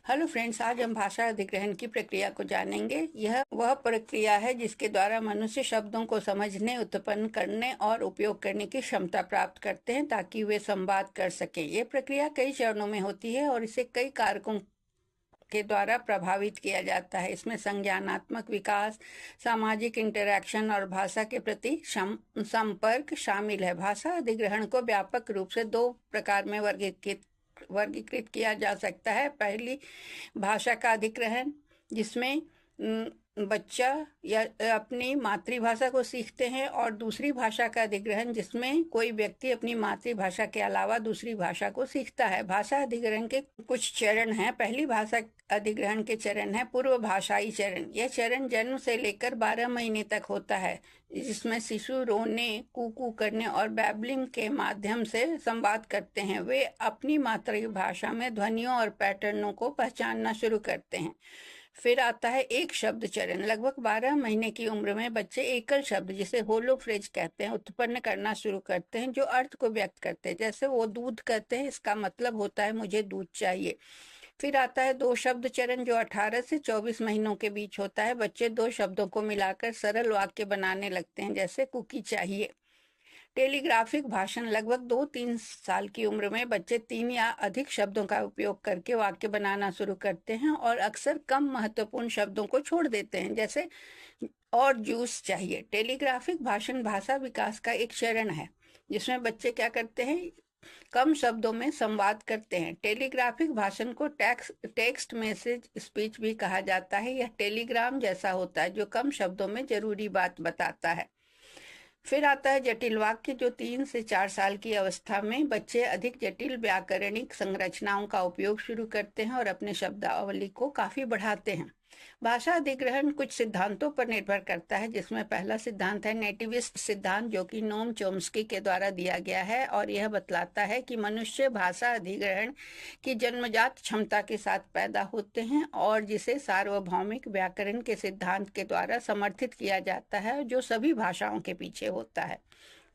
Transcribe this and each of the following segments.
Hello friends, आज हम भाषा अधिग्रहण की प्रक्रिया को जानेंगे। यह वह प्रक्रिया है जिसके द्वारा मनुष्य शब्दों को समझने, उत्पन्न करने और उपयोग करने की क्षमता प्राप्त करते हैं ताकि वे संवाद कर सकें। ये प्रक्रिया कई चरणों में होती है और इसे कई कारकों के द्वारा प्रभावित किया जाता है। इसमें संज्ञानात्मक विकास, सामाजिक इंटरैक्शन और भाषा के प्रति संपर्क शामिल है। भाषा अधिग्रहण को व्यापक रूप से दो प्रकार में वर्गीकृत किया जा सकता है। पहली, भाषा का अधिग्रहण, जिसमें बच्चा या अपनी मातृभाषा को सीखते हैं, और दूसरी भाषा का अधिग्रहण जिसमें कोई व्यक्ति अपनी मातृभाषा के अलावा दूसरी भाषा को सीखता है। भाषा अधिग्रहण के कुछ चरण हैं। पहली भाषा अधिग्रहण के चरण है पूर्व भाषाई चरण। यह चरण जन्म से लेकर 12 महीने तक होता है, जिसमें शिशु रोने, कूकू करने और बैबलिंग के माध्यम से संवाद करते हैं। वे अपनी मातृभाषा में ध्वनियों और पैटर्नों को पहचानना शुरू करते हैं। फिर आता है एक शब्द चरण। लगभग 12 महीने की उम्र में बच्चे एकल शब्द, जिसे होलो फ्रेज कहते हैं, उत्पन्न करना शुरू करते हैं, जो अर्थ को व्यक्त करते हैं। जैसे वो दूध कहते हैं, इसका मतलब होता है मुझे दूध चाहिए। फिर आता है दो शब्द चरण, जो 18 से 24 महीनों के बीच होता है। बच्चे दो शब्दों को मिलाकर सरल वाक्य बनाने लगते हैं, जैसे कुकी चाहिए। टेलीग्राफिक भाषण। लगभग 2-3 साल की उम्र में बच्चे 3 या अधिक शब्दों का उपयोग करके वाक्य बनाना शुरू करते हैं और अक्सर कम महत्वपूर्ण शब्दों को छोड़ देते हैं, जैसे और जूस चाहिए। टेलीग्राफिक भाषण भाषा विकास का एक चरण है, जिसमें बच्चे क्या करते हैं, कम शब्दों में संवाद करते हैं। टेलीग्राफिक भाषण को टेक्स्ट मैसेज स्पीच भी कहा जाता है। यह टेलीग्राम जैसा होता है, जो कम शब्दों में जरूरी बात बताता है। फिर आता है जटिल वाक्य, जो 3 से 4 साल की अवस्था में बच्चे अधिक जटिल व्याकरणिक संरचनाओं का उपयोग शुरू करते हैं और अपने शब्दावली को काफी बढ़ाते हैं। भाषा अधिग्रहण कुछ सिद्धांतों पर निर्भर करता है, जिसमें पहला सिद्धांत है नेटिविस्ट सिद्धांत, जो कि नोम चोम्स्की के द्वारा दिया गया है, और यह बतलाता है कि मनुष्य भाषा अधिग्रहण की जन्मजात क्षमता के साथ पैदा होते हैं, और जिसे सार्वभौमिक व्याकरण के सिद्धांत के द्वारा समर्थित किया जाता है, जो सभी भाषाओं के पीछे होता है।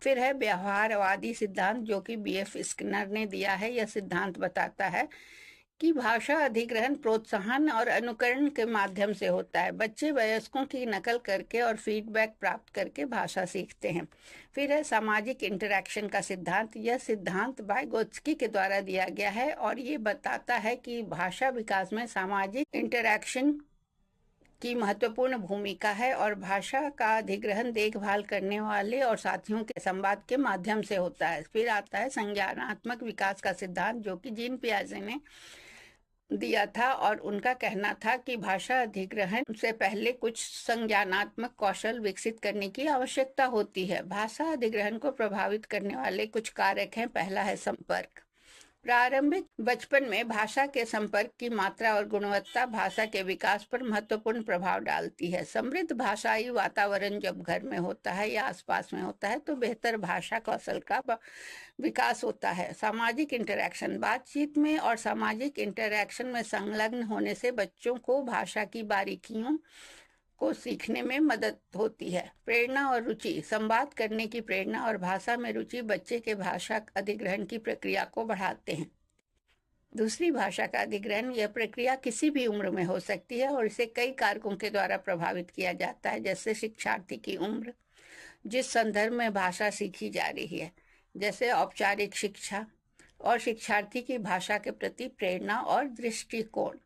फिर है व्यवहारवादी सिद्धांत, जो कि BF स्किनर ने दिया है। यह सिद्धांत बताता है कि भाषा अधिग्रहण प्रोत्साहन और अनुकरण के माध्यम से होता है। बच्चे वयस्कों की नकल करके और फीडबैक प्राप्त करके भाषा सीखते हैं। फिर है सामाजिक इंटरैक्शन का सिद्धांत। यह सिद्धांत वाइगोत्स्की के द्वारा दिया गया है और ये बताता है कि भाषा विकास में सामाजिक इंटरैक्शन की महत्वपूर्ण भूमिका है, और भाषा का अधिग्रहण देखभाल करने वाले और साथियों के संवाद के माध्यम से होता है। फिर आता है संज्ञानात्मक विकास का सिद्धांत, जो कि जीन पियाजे ने दिया था, और उनका कहना था कि भाषा अधिग्रहण से पहले कुछ संज्ञानात्मक कौशल विकसित करने की आवश्यकता होती है। भाषा अधिग्रहण को प्रभावित करने वाले कुछ कारक हैं। पहला है संपर्क। प्रारंभिक बचपन में भाषा के संपर्क की मात्रा और गुणवत्ता भाषा के विकास पर महत्वपूर्ण प्रभाव डालती है। समृद्ध भाषाई वातावरण जब घर में होता है या आसपास में होता है, तो बेहतर भाषा कौशल का विकास होता है। सामाजिक इंटरैक्शन। बातचीत में और सामाजिक इंटरैक्शन में संलग्न होने से बच्चों को भाषा की बारीकियों को सीखने में मदद होती है। प्रेरणा और रुचि। संवाद करने की प्रेरणा और भाषा में रुचि बच्चे के भाषा अधिग्रहण की प्रक्रिया को बढ़ाते हैं। दूसरी भाषा का अधिग्रहण। यह प्रक्रिया किसी भी उम्र में हो सकती है और इसे कई कारकों के द्वारा प्रभावित किया जाता है, जैसे शिक्षार्थी की उम्र, जिस संदर्भ में भाषा सीखी जा रही है, जैसे औपचारिक शिक्षा, और शिक्षार्थी की भाषा के प्रति प्रेरणा और दृष्टिकोण।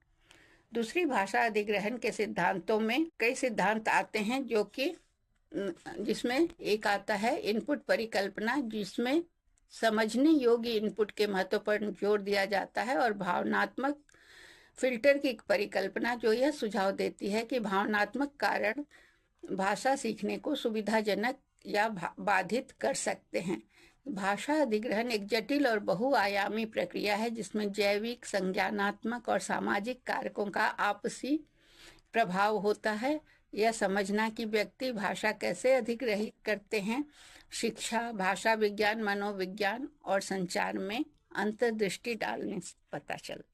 दूसरी भाषा अधिग्रहण के सिद्धांतों में कई सिद्धांत आते हैं, जो कि जिसमें एक आता है इनपुट परिकल्पना, जिसमें समझने योग्य इनपुट के महत्व पर जोर दिया जाता है, और भावनात्मक फिल्टर की परिकल्पना, जो यह सुझाव देती है कि भावनात्मक कारण भाषा सीखने को सुविधाजनक या बाधित कर सकते हैं। भाषा अधिग्रहण एक जटिल और बहुआयामी प्रक्रिया है, जिसमें जैविक, संज्ञानात्मक और सामाजिक कारकों का आपसी प्रभाव होता है। यह समझना कि व्यक्ति भाषा कैसे अधिग्रहित करते हैं, शिक्षा, भाषा विज्ञान, मनोविज्ञान और संचार में अंतर्दृष्टि डालने से पता चलता है।